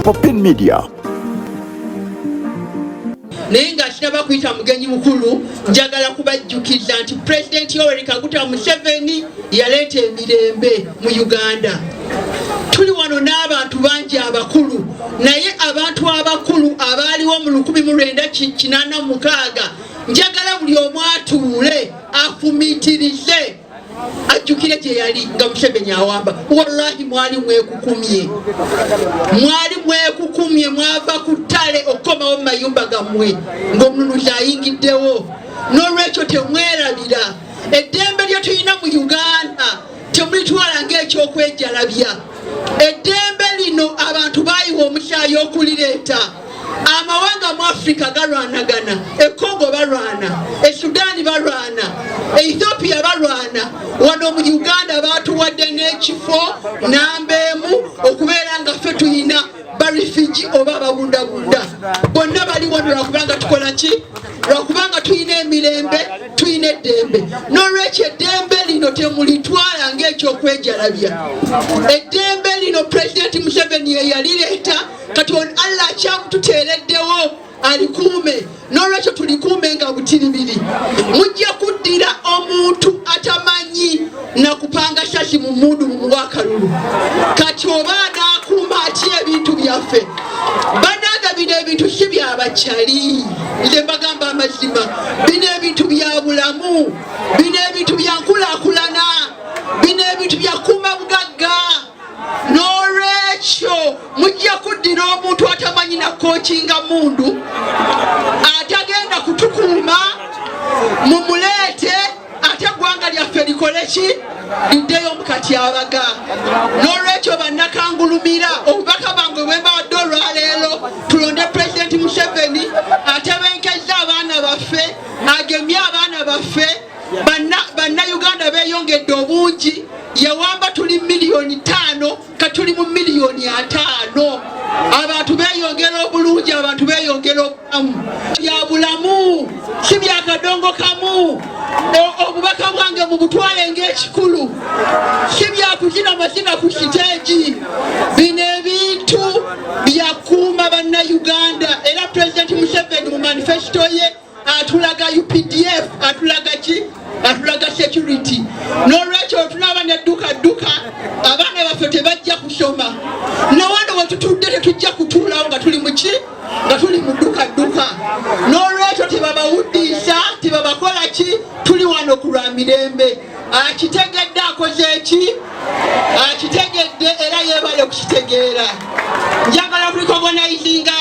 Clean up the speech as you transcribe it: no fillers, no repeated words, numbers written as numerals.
Popin Media. Nenga sinaba kuyita mugenyi mukulu njagala kubajjukiza nti President Yoweri Museveni yaleeta emirembe mu Uganda. Tuli wano n'abantu bangi abakulu naye abantu abakulu abaaliwo mu 1986 njagala buli omu atuule afumiitirize ajjukire gye yali nga Museveni awamba. Wallahi mwali mwekukumye mwava ku ttale okukomawo mu mayumba gammwe ng'omununuzi ayingiddewo. N'olwekyo temwerabira eddembe lye tulina mu Uganda temulitwala ng'ekyokwejalabya. Eddembe lino abantu baayiwa omusaayi okulireeta. Amawanga mu Africa galwanagana, Congo balwana, Sudan balwana, Ethiopia balwana, wano mu Uganda batuwadde n'ekifo nambeemu okubeera nga ffe tuyina barifugee oba babundabunda. Bonna bali wano lwakubanga tukola ki? Lwakubanga tuyina emirembe, tuyina eddembe. N'olwekyo eddembe lino temulitwala ng'ekyokwejalabya. Eddembe lino President Museveni ye yalireeta kati Allah kyamututeereddewo alikuume. N'olwekyo tulikuume nga butiribiri. Mujja kuddira omuntu atamanyi na kupanga shashi mu mundu mu Kalulu. Kati oba anakuuma atya ebintu byaffe. Banaga bino ebintu si byabakyali. Nze mbagamba amazima. Bino ebintu bya bulamu. Bino ebintu bya nkulaakulana. Bino ebintu bya kuuma bugagga. N'olwekyo mujja kuddira omuntu atamanyi na kookinga mundu atagenda kutukuuma mumuleete ate eggwanga lyaffe likole ki? Liddeyo mukatyabaga. N'olwekyo bannakangulumira obubaka bwange bwe mbawadde olwaleero tulonde President Museveni atebenkezza abaana baffe agemye abaana baffe. Bannayuganda beeyongedde obungi. Yawamba tuli 5,000,000 katuli mu 5,500,000. Abantu beeyongera obulungi, abantu beeyongera obulamu. Bya bulamu si bya kadongo kamu. Obubaka bwange mu butwale ng'ekikulu si bya kuzina mazina ku siteegi. Bino ebintu byakuuma bannayuganda era President Museveni mu manifesto ye atulaga UPDF atulaga ki? Atulaga security. N'olwekyo tulaba nedduka abaana baffe tebajja kusoma. Nawano wetutudde tetujja kutuulawo nga tuli muki? Nga tuli mu dduka. N'olwekyo tebabawuddiisa tebabakola ki? Tuli wano ku lwa mirembe. Akitegedde akoze eki? Akitegedde era yeebale okukitegeera. Njagala kulikogonizinga